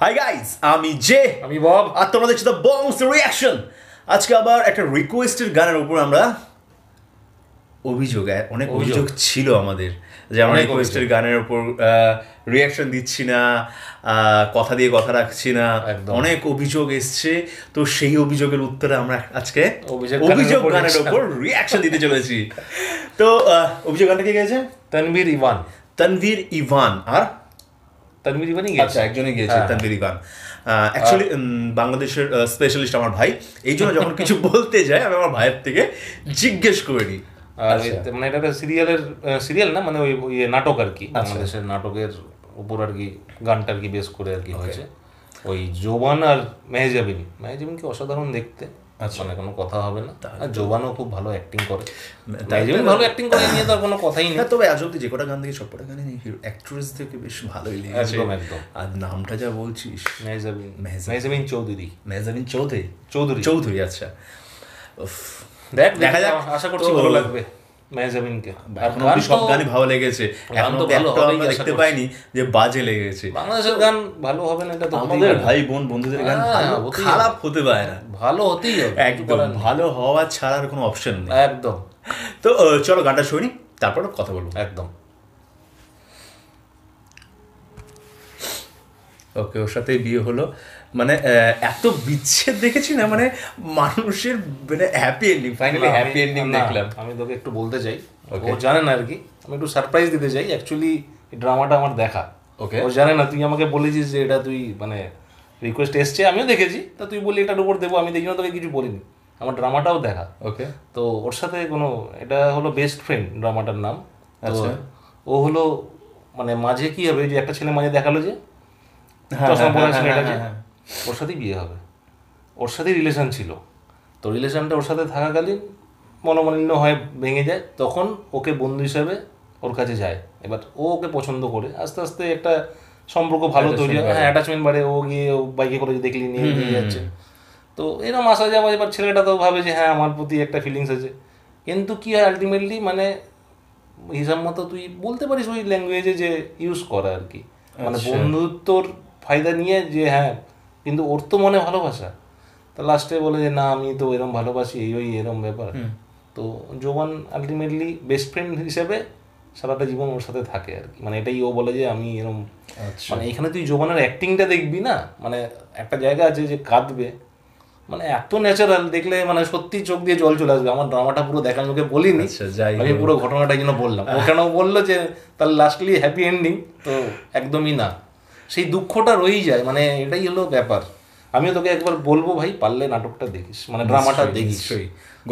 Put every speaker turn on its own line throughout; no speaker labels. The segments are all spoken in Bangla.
হাই গাইস, আমি জে,
আমি বব,
আর তোমরা দেখছো দ্য বংস রিয়াকশন। আজকে আবার একটা রিকোয়েস্টের গানের উপর আমরা অনেক অভিযোগ ছিল আমাদের যে আমরা রিকোয়েস্টের গানের উপর রিয়াকশন দিচ্ছি না, কথা দিয়ে কথা রাখছি না, অনেক অভিযোগ এসছে। তো সেই অভিযোগের উত্তরে আমরা আজকে অভিযোগ গানের উপর রিয়াকশন দিতে চলেছি। তো অভিযোগ গানটা কে গেছে?
তানভীর
ইভান আর
তানভীর ইভানই গেছে।
আচ্ছা, একজনই গিয়েছে, তানভীর ইভান। অ্যাকচুয়ালি বাংলাদেশের স্পেশালিস্ট আমার ভাই, এই জন্য যখন কিছু বলতে যায় আমি আমার ভাইয়ের থেকে জিজ্ঞেস করে নিই।
মানে এটা একটা সিরিয়াল না, মানে ওই নাটক আর কি, বাংলাদেশের নাটকের উপর আর কি গানটা আর কি বেস করে আর কি হয়েছে। ওই জোবান আর মেহজাবিনকে অসাধারণ দেখতে, মানে কোনো কথা হবে না। আর জোবানও খুব ভালো অ্যাক্টিং করে, মেহজাবিন ভালো অ্যাক্টিং করে, নিয়ে তো আর কোনো কথাই নেই।
তবে আজ অব্দি যে কটা গান দেখি সবকটা গানে অ্যাক্ট্রেস থেকে বেশ ভালোই লেগেছে।
একদম।
আর নামটা যা বলছিস,
মেহজাবিন
চৌধুরী। আচ্ছা,
দেখা যাক, আশা করছি ভালো লাগবে মেহজাবিনকে।
আর সব গানই ভালো লেগেছে, এখন তো আমরা দেখতে পাইনি যে বাজে লেগেছে।
বাংলাদেশের গান ভালো হবে না, এটা তো
আমাদের ভাই বন্ধুদের গান খারাপ হতে পারে না,
ভালো হতেই হবে,
একদম ভালো হওয়া ছাড়ার কোনো অপশন নেই।
একদম।
তো চলো গানটা শুনি, তারপর কথা বলবো।
একদম।
ওকে, ওর সাথে বিয়ে হলো, মানে এত বিচ্ছেদ দেখেছি না, মানে মানুষের মানে happy ending, finally happy ending দেখলাম।
আমি তোকে একটু বলতে চাই, ও জানে না আর কি, আমি একটু সারপ্রাইজ দিতে চাই। অ্যাকচুয়ালি এই ড্রামাটা আমার দেখা, ও জানে না। তুই আমাকে বলেছিস যে এটা তুই মানে রিকোয়েস্ট এসছে, আমিও দেখেছি, তা তুই বলি এটার উপর দেবো, আমি দেখি না, তোকে কিছু বলিনি। আমার ড্রামাটাও দেখা।
ওকে,
তো ওর সাথে কোনো, এটা হলো বেস্ট ফ্রেন্ড ড্রামাটার নাম।
আচ্ছা,
ও হলো মানে মাঝে কি হবে, যে একটা ছেলে মাঝে দেখালো যে ওর সাথেই বিয়ে হবে, ওর সাথেই রিলেশন ছিল। তো রিলেশনটা ওর সাথে থাকাকালীন মনোমালিন্য হয়, ভেঙে যায়, তখন ওকে বন্ধু হিসাবে ওর কাছে যায়। এবার ও ওকে পছন্দ করে, আস্তে আস্তে একটা সম্পর্ক ভালো তৈরি হয়, অ্যাটাচমেন্ট বাড়ে। ও গিয়ে ও বাইকে করে দেখলি নিয়ে যাচ্ছে, তো এরকম আসা যাওয়া। এবার ছেলেটা তো ভাবে যে হ্যাঁ আমার প্রতি একটা ফিলিংস আছে, কিন্তু কি হয় আলটিমেটলি, মানে হিসাব মতো তুই বলতে পারিস ওই ল্যাঙ্গুয়েজে যে ইউজ করা আর কি, মানে বন্ধুত্বর ফায়দা নিয়ে যে হ্যাঁ, কিন্তু ওর তো মনে ভালোবাসা। তো লাস্টে বলে যে না আমি তো এরম ভালোবাসি, এরম ব্যাপার। তো জোবান আলটিমেটলি বেস্ট ফ্রেন্ড হিসেবে সারাটা জীবন ওর সাথে থাকে আর কি, মানে এটাই ও বলে যে আমি এরম। মানে এখানে তুই জোবানের অ্যাক্টিংটা দেখবি না, মানে একটা জায়গা আছে যে কাঁদবে, মানে এত ন্যাচারাল দেখলে, মানে সত্যি চোখ দিয়ে জল চলে আসবে। আমার ড্রামাটা পুরো দেখা, আমি ওকে বলিনি, আমি পুরো ঘটনাটা যেন বললাম। ও কেন বললো যে তার লাস্টলি হ্যাপি এন্ডিং, তো একদমই না, সেই দুঃখটা রয়েই যায়, মানে এটাই হলো ব্যাপার। আমিও তোকে একবার বলবো ভাই, পারলে নাটকটা দেখিস, মানে ড্রামাটা দেখিস।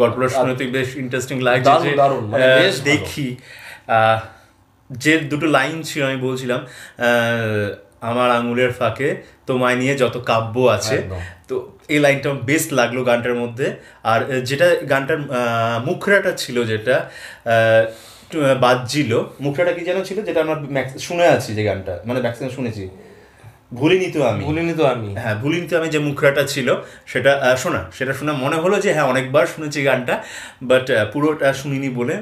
গল্পটা শুনে তুই বেশ ইন্টারেস্টিং লাগছে,
দারুণ, মানে বেশ
দেখি। যে দুটো লাইন ছিল আমি বলছিলাম, আমার আঙুলের ফাঁকে তোমায় নিয়ে যত কাব্য আছে, তো এই লাইনটা বেস্ট লাগলো গানটার মধ্যে। আর যেটা গানটার মুখরাটা ছিল, যেটা বাজছিল, মুখরাটা কি যেন ছিল, যেটা আমার শুনে আছি, যে গানটা মানে ম্যাক্সিমাম শুনেছি, ভুলিনি তো আমি, হ্যাঁ ভুলিনি তো আমি, যে মুখরাটা ছিল সেটা শোনা মনে হলো যে হ্যাঁ অনেকবার শুনেছি গানটা, বাট পুরোটা শুনিনি বলে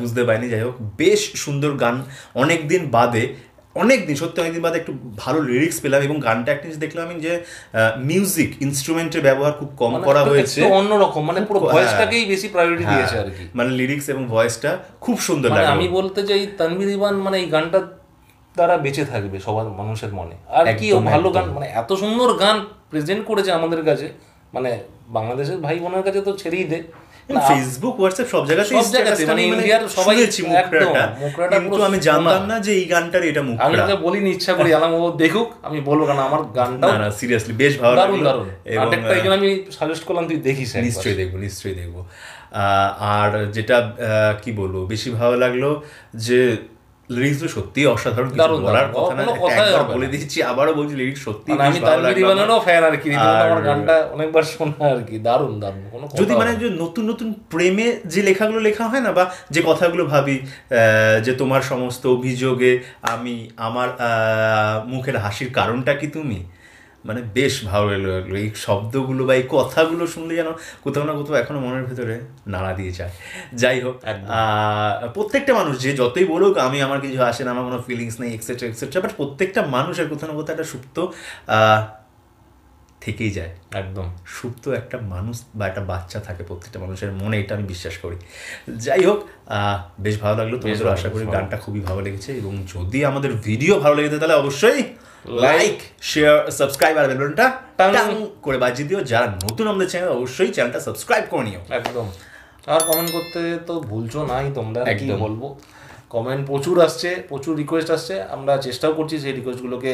বুঝতে পারিনি। যাই হোক, বেশ সুন্দর গান, অনেকদিন বাদে একটু ভালো লিরিক্স পেলাম। এবং গানটা একটা জিনিস দেখলাম আমি, যে মিউজিক ইনস্ট্রুমেন্টের ব্যবহার খুব কম করা হয়েছে,
অন্যরকম, মানে পুরো ভয়েসটাকেই বেশি প্রায়োরিটি দিয়েছে আর কি,
মানে লিরিক্স এবং ভয়েসটা খুব সুন্দর লাগে।
আমি বলতে চাই তানভীর ইভান মানে এই গানটা তারা বেঁচে থাকবে সবার মানুষের মনে। আর কি ভালো গান, মানে এত সুন্দর গান প্রেজেন্ট করেছে আমাদের কাছে, মানে বাংলাদেশের ভাই বোনের কাছে তো ছেড়েই দে,
ফেসবুক হোয়াটসঅ্যাপ সব জায়গাতে,
মানে ইন্ডিয়ার সবাই
মুখরাটা, কিন্তু আমি জানতাম না যে এই গানটার এটা মুখরা।
আমি ওকে বলিনি ইচ্ছা করি, আলাম ও দেখুক, আমি বলবো কারণ আমার গানটা
না সিরিয়াসলি বেশ ভালো লাগলো,
এবং এই জন্য আমি সাজেস্ট করলাম তুই দেখিস।
নিশ্চয়ই দেখবো। আর যেটা কি বলবো, বেশি ভালো লাগলো যে লিরিক্স সত্যি অসাধারণ, কিছু বলার কথা না, একবার বলে দিচ্ছি, আবারও বলছি, লিরিক্স সত্যি
আমি তানভীর ইভানেরও ফ্যান আর কি, আমার গানটা অনেকবার শোনা আর কি, দারুণ।
যদি মানে যে নতুন নতুন প্রেমে যে লেখাগুলো লেখা হয় না, বা যে কথাগুলো ভাবি, যে তোমার সমস্ত অভিযোগে আমি, আমার মুখের হাসির কারণটা কি তুমি, মানে বেশ ভালো লাগলো এই শব্দগুলো বা এই কথাগুলো শুনলে যেন কোথাও না কোথাও এখনো মনের ভেতরে নাড়া দিয়ে যায়। যাই হোক, প্রত্যেকটা মানুষ যে যতই বলুক আমি আমার কিছু আসে না, আমার কোনো ফিলিংস নেই এক্সেট্রা এক্সেট্রা, বাট প্রত্যেকটা মানুষের কোথাও না কোথাও একটা সুপ্ত থেকেই যায়।
একদম
সুপ্ত একটা মানুষ বা একটা বাচ্চা থাকে প্রত্যেকটা মানুষের মনে, এটা আমি বিশ্বাস করি। যাই হোক, বেশ ভালো লাগলো, তোমাদের আশা করি গানটা খুবই ভালো লেগেছে, এবং যদি আমাদের ভিডিও ভালো লেগেছে তাহলে অবশ্যই লাইক, শেয়ার, সাবস্ক্রাইব আর বেলনটা টাং করে বাজিয়ে দিও। যারা নতুন আমাদের চ্যানেল অবশ্যই চ্যানেলটা সাবস্ক্রাইব করে নিও।
একদম। আর কমেন্ট করতে তো ভুলছো নাই তোমরা, কি বলবো, কমেন্ট প্রচুর আসছে, প্রচুর রিকোয়েস্ট আসছে, আমরা চেষ্টাও করছি সেই রিকোয়েস্টগুলোকে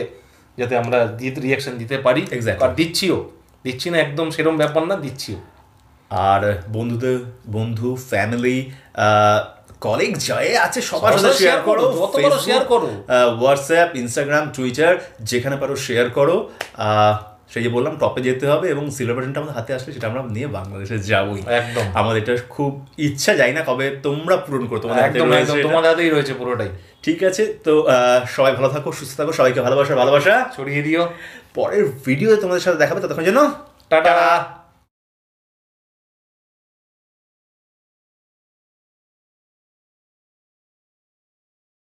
যাতে আমরা রিয়াকশন দিতে পারি। আর দিচ্ছি না একদম সেরকম ব্যাপার না, দিচ্ছিও।
আর বন্ধু, ফ্যামিলি, কলিগ যাই আছে সবার সাথে শেয়ার করো, হোয়াটসঅ্যাপ, ইনস্টাগ্রাম, টুইটার, যেখানে পারো শেয়ার করো। সেই যে বললাম টপে যেতে হবে, এবং সিলভার বাটনটা আমাদের হাতে আসলে সেটা আমরা নিয়ে বাংলাদেশে যাবোই।
একদম,
আমাদের এটা খুব ইচ্ছা, যাই না কবে তোমরা পূরণ করো, তোমাদের
হাতেই রয়েছে পুরোটাই।
ঠিক আছে, তো সবাই ভালো থাকো, সুস্থ থাকো, সবাইকে ভালোবাসা ছড়িয়ে দিও। পরের ভিডিওতে তোমাদের সাথে দেখাবে, ততক্ষণ যেন টাটা।